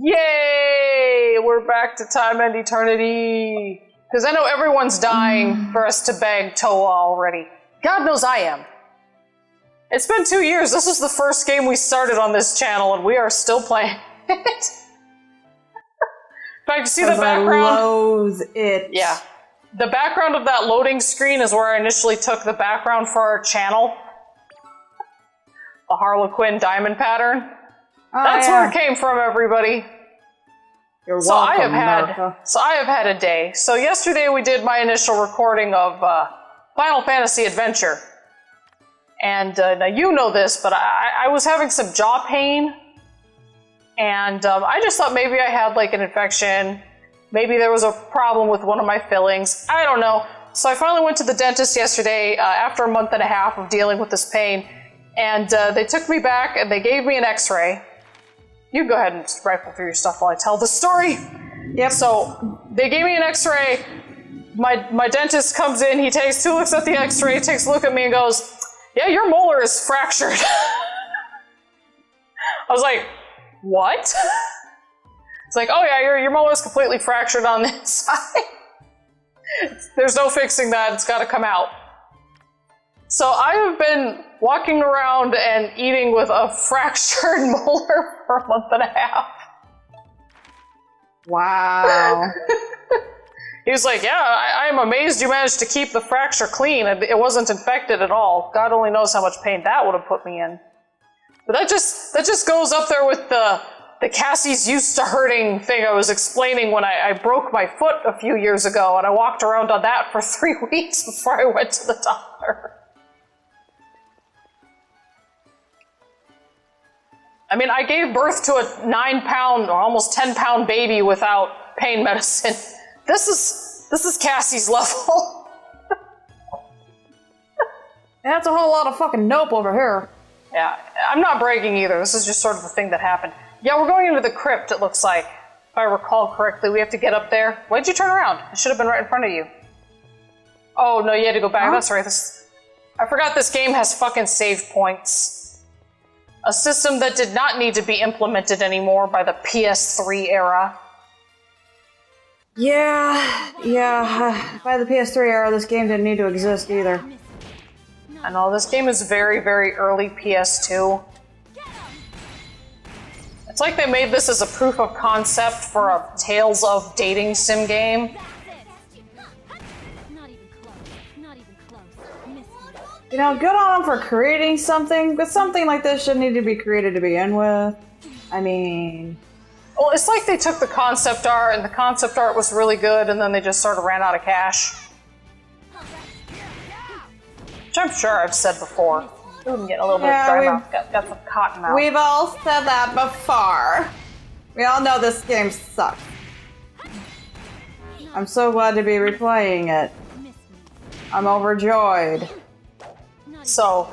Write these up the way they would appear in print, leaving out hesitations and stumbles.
Yay! We're back to time and eternity. Because I know everyone's dying for us to beg Toa already. God knows I am. It's been 2 years. This is the first game we started on this channel, and we are still playing it. In fact, you see the background? I loathe it. Yeah. The background of that loading screen is where I initially took the background for our channel. The Harlequin diamond pattern. Oh, That's where it came from, everybody. You're welcome, America. So I have had a day. So yesterday we did my initial recording of Final Fantasy Adventure. And now you know this, but I was having some jaw pain. And I just thought maybe I had like an infection. Maybe there was a problem with one of my fillings. I don't know. So I finally went to the dentist yesterday after a month and a half of dealing with this pain. And they took me back and they gave me an x-ray. You go ahead and rifle through your stuff while I tell the story. Yep. So they gave me an x-ray. My dentist comes in, he takes 2 looks at the x-ray, takes a look at me and goes, yeah, your molar is fractured. I was like, what? It's like, oh yeah, your molar is completely fractured on the inside. There's no fixing that, it's gotta come out. So I have been walking around and eating with a fractured molar for a month and a half. Wow. He was like, yeah, I am amazed you managed to keep the fracture clean. It wasn't infected at all. God only knows how much pain that would have put me in. But that just goes up there with the Cassie's used to hurting thing I was explaining when I broke my foot a few years ago, and I walked around on that for 3 weeks before I went to the doctor. I mean, I gave birth to a 9-pound or almost 10-pound baby without pain medicine. This is Cassie's level. That's a whole lot of fucking nope over here. Yeah, I'm not bragging either. This is just sort of a thing that happened. Yeah, we're going into the crypt, it looks like. If I recall correctly, we have to get up there. Why'd you turn around? It should have been right in front of you. Oh, no, you had to go back. Huh? That's right. I forgot this game has fucking save points. A system that did not need to be implemented anymore by the PS3 era. Yeah. By the PS3 era, this game didn't need to exist either. I know, this game is very, very early PS2. It's like they made this as a proof of concept for a Tales of dating sim game. You know, good on them for creating something, but something like this shouldn't need to be created to begin with. I mean... Well, it's like they took the concept art, and the concept art was really good, and then they just sort of ran out of cash. Which I'm sure I've said before. Ooh, I'm getting a little bit of dry mouth. Got some cotton mouth. We've all said that before. We all know this game sucks. I'm so glad to be replaying it. I'm overjoyed. So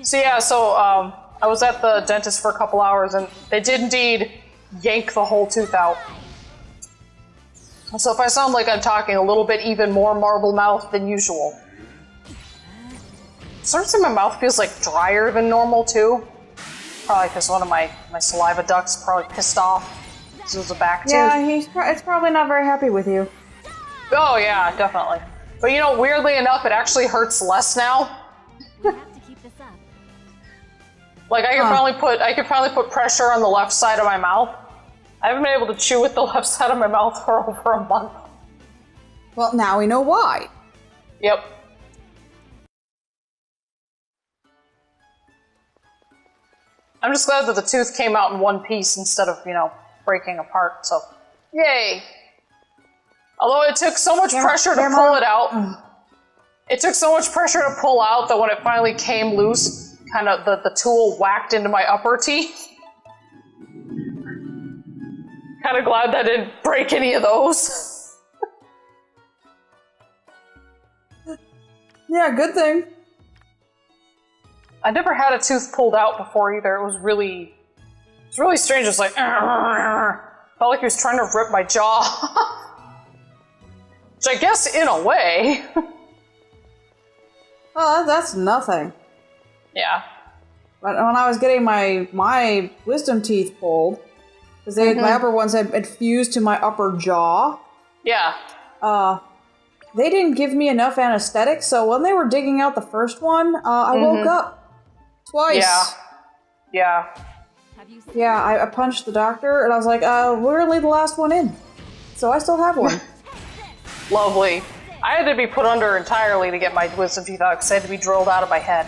I was at the dentist for a couple hours, and they did indeed yank the whole tooth out. So if I sound like I'm talking a little bit even more marble mouth than usual. Sometimes my mouth feels like drier than normal too. Probably because one of my saliva ducts probably pissed off. This was a back tooth. Yeah, it's probably not very happy with you. Oh yeah, definitely. But you know, weirdly enough, it actually hurts less now. Like I could finally put pressure on the left side of my mouth. I haven't been able to chew with the left side of my mouth for over a month. Well, now we know why. Yep. I'm just glad that the tooth came out in one piece instead of, you know, breaking apart, so yay! Although it took so much pressure to pull it out. It took so much pressure to pull out that when it finally came loose, kind of the tool whacked into my upper teeth. Kind of glad that didn't break any of those. Yeah, good thing. I never had a tooth pulled out before either. It was really strange. It was like, felt like he was trying to rip my jaw. Which I guess in a way. Oh, that's nothing. Yeah. But when I was getting my wisdom teeth pulled, Because my upper ones had fused to my upper jaw. Yeah. They didn't give me enough anesthetic, so when they were digging out the first one, I woke up twice. Yeah. Yeah, I punched the doctor, and I was like, we're gonna leave the last one in. So I still have one. Lovely. I had to be put under entirely to get my wisdom teeth out, because they had to be drilled out of my head.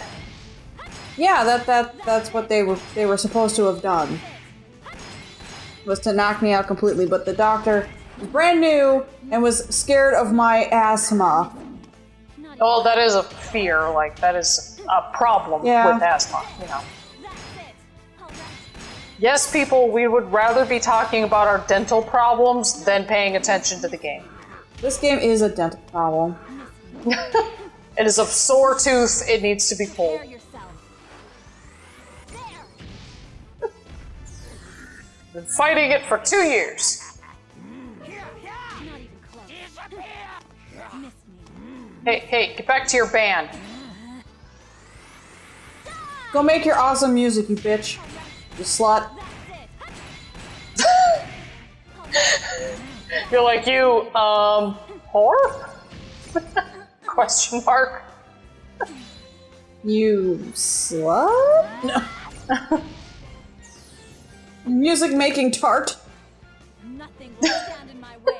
Yeah, that's what they were supposed to have done. Was to knock me out completely, but the doctor was brand new and was scared of my asthma. Well, that is a fear, like, that is a problem with asthma, you know. Yes, people, we would rather be talking about our dental problems than paying attention to the game. This game is a dental problem. It is a sore tooth, it needs to be pulled. Been fighting it for 2 years. Hey, get back to your band. Go make your awesome music, you bitch. You slut. You're like, you, whore? Question mark. You slut? No. Music making tart. Nothing will stand in my way.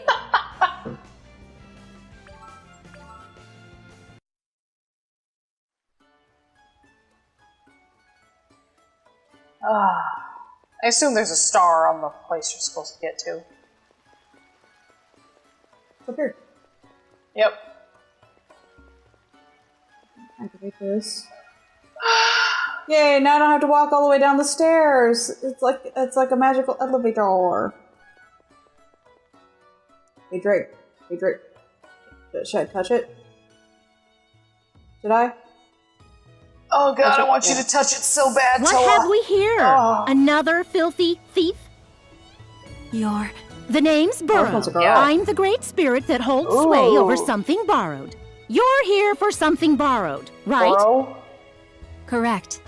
I assume there's a star on the place you're supposed to get to. Up here. Yep. Activate this. Yay! Now I don't have to walk all the way down the stairs. It's like a magical elevator. Hey Drake. Hey Drake. Should I touch it? Should I? Oh god, I want you to touch it so bad, What Toa. have we here? Oh. Another filthy thief? The name's Burrow. one's a girl. I'm the great spirit that holds sway over something borrowed. You're here for something borrowed, right? Bro? Correct.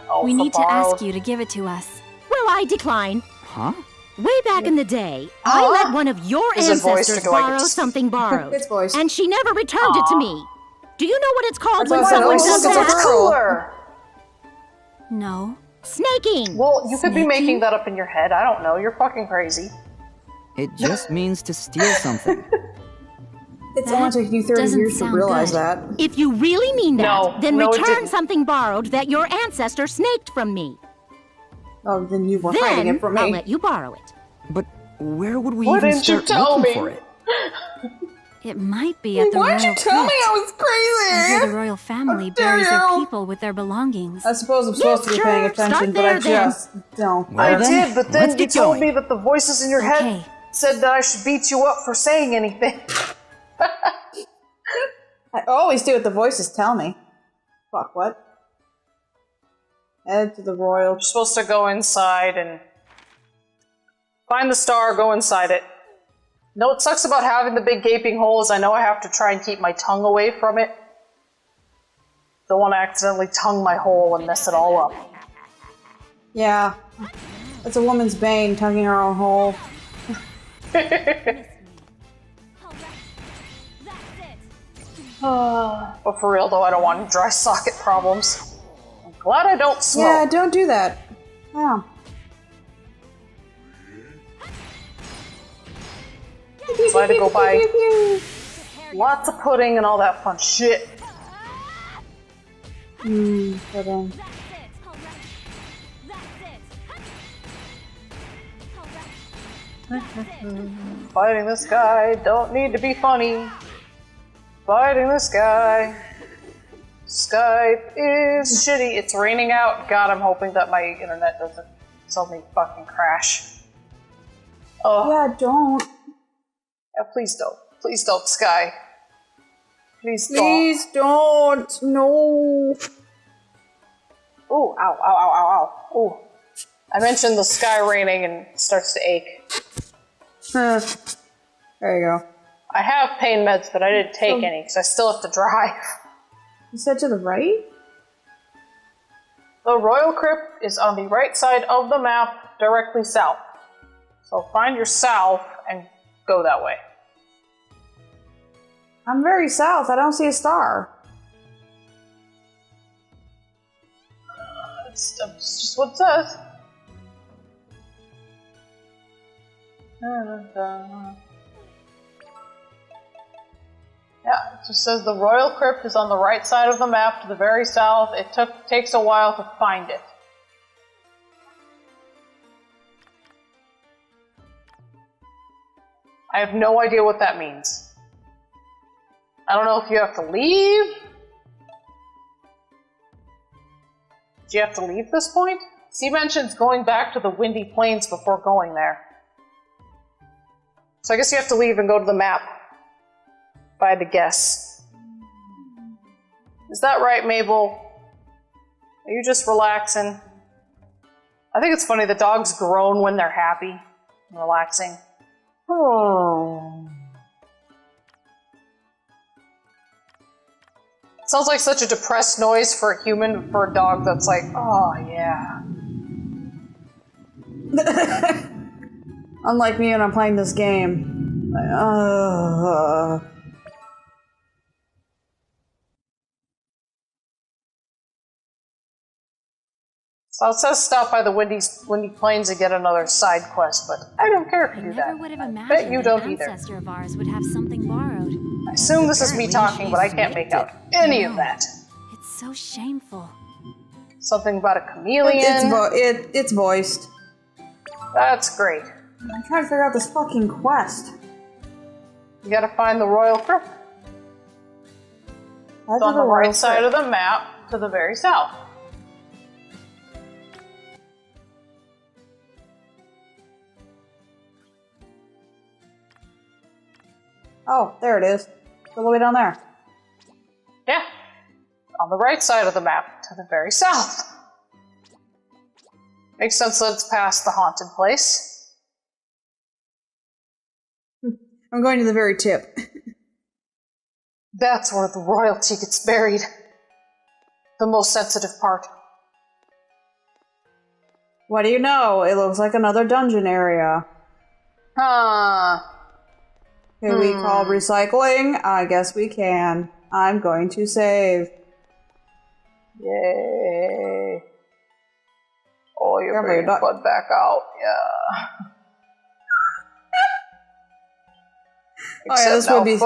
Oh, We for need to borrowed. ask you to give it to us. Well, I decline. Huh? Way back in the day, I let one of your Is it voiced, ancestors or do I get borrow to- something borrowed. It's voiced. And she never returned it to me. Do you know what it's called That's when what I said. someone Oh, does look, it's a that? girl. Cooler. No. Snaking. Well, you could be Snaking? making that up in your head. I don't know. You're fucking crazy. It just means to steal something. It's only taken you 30 doesn't years to sound realize good. that. If you really mean that, No, then no, it return didn't. something borrowed that your ancestor snaked from me. Oh, then you were hiding Then it from I'll me. let you borrow it. But where would we Why even didn't you start tell looking me? for it? It might be at the Why'd royal you tell me crypt. I was I hear crazy? the royal family How dare buries their you. people with their belongings. I suppose I'm supposed to be Yes, paying sure. attention, Start but I there, then. just don't. Well, I then, did, but then let's you get told going. me that the voices in your head Okay. said that I should beat you up for saying anything. I always do what the voices tell me. Fuck, what? Head to the royal. You're supposed to go inside and find the star, go inside it. No, what sucks about having the big gaping hole is I know I have to try and keep my tongue away from it. Don't want to accidentally tongue my hole and mess it all up. Yeah. It's a woman's bane, tonguing her own hole. But for real though, I don't want any dry socket problems. I'm glad I don't smoke. Yeah, don't do that. Yeah. So I had to go buy lots of pudding and all that fun shit. Pudding. Fighting this guy, don't need to be funny. Fighting this guy. Skype is shitty. It's raining out. God, I'm hoping that my internet doesn't suddenly fucking crash. Oh, Yeah, don't. yeah, please don't. Please don't, Sky. Please don't. Please don't. No. Ooh, ow, ow, ow, ow, ow. Ooh. I mentioned the sky raining and it starts to ache. Huh. There you go. I have pain meds, but I didn't take any because I still have to drive. You said to the right? The Royal Crypt is on the right side of the map, directly south. So find your south and go that way. I'm very south. I don't see a star. It's just what it says. Yeah, it just says the Royal Crypt is on the right side of the map to the very south. It takes a while to find it. I have no idea what that means. I don't know if you have to leave. Do you have to leave this point? He mentions going back to the Windy Plains before going there. So I guess you have to leave and go to the map. If I had to guess. Is that right, Mabel? Are you just relaxing? I think it's funny, the dogs groan when they're happy and relaxing. Oh. Sounds like such a depressed noise for a human, for a dog that's like, oh yeah. Unlike me when I'm playing this game. Like, So it says stop by the Windy Plains and get another side quest, but I don't care if you do that. Never would have I imagined bet you an don't either. ancestor of ours would have something borrowed. I assume this is me talking, but I can't make out any of that. It's so shameful. Something about a chameleon. it's voiced. That's great. I'm trying to figure out this fucking quest. You gotta find the Royal Crypt. It's on the right side of the map to the very south. Oh, there it is. All the way down there. Yeah. On the right side of the map to the very south. Makes sense that it's past the haunted place. I'm going to the very tip. That's where the royalty gets buried. The most sensitive part. What do you know? It looks like another dungeon area. Huh. Can we call recycling? I guess we can. I'm going to save. Yay. Oh, you're Yeah, bringing but Bud back out. Yeah. Oh yeah, this would be...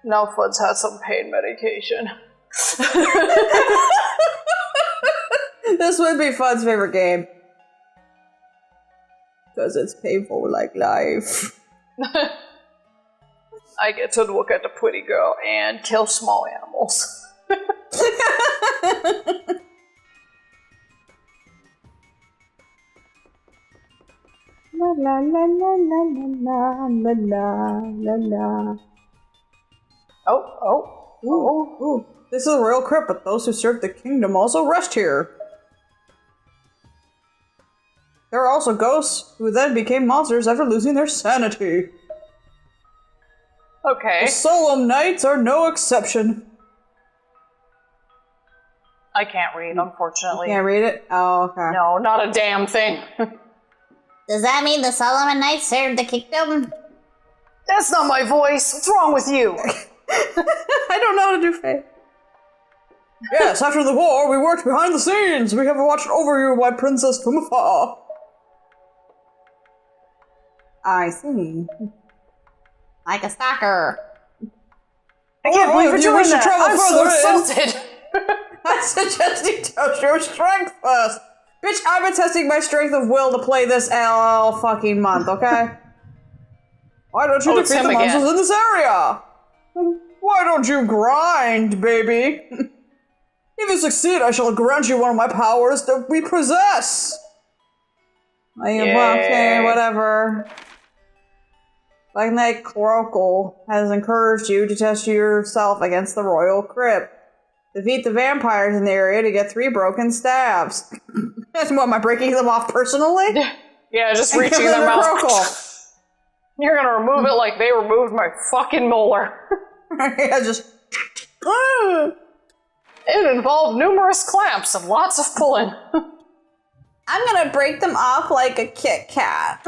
Now Fud's had some pain medication. This would be Fud's favorite game. Because it's painful like life. I get to look at the pretty girl and kill small animals. La la la la la la la la la la. Oh. This is a royal crypt, but those who serve the kingdom also rest here. There are also ghosts who then became monsters after losing their sanity. Okay. The solemn nights are no exception. I can't read, unfortunately. You can't read it? Oh, okay. No, not a damn thing. Does that mean the Solomon Knights served the kingdom? That's not my voice. What's wrong with you? I don't know how to do faith. Yes, after the war, we worked behind the scenes. We have watched over you, my princess, from afar. I see. Like a stalker. I can't believe you're doing that. I'm so further insulted. I suggest you test your strength first. Bitch, I've been testing my strength of will to play this all fucking month, okay? Why don't you defeat the monsters in this area? Why don't you grind, baby? If you succeed, I shall grant you one of my powers that we possess. Okay, whatever. Like Knight Croakle has encouraged you to test yourself against the Royal Crypt. Defeat the vampires in the area to get 3 broken staves. That's what, am I breaking them off personally? Yeah, just reaching them out. You're gonna remove it like they removed my fucking molar. Yeah, just... It involved numerous clamps and lots of pulling. I'm gonna break them off like a Kit Kat.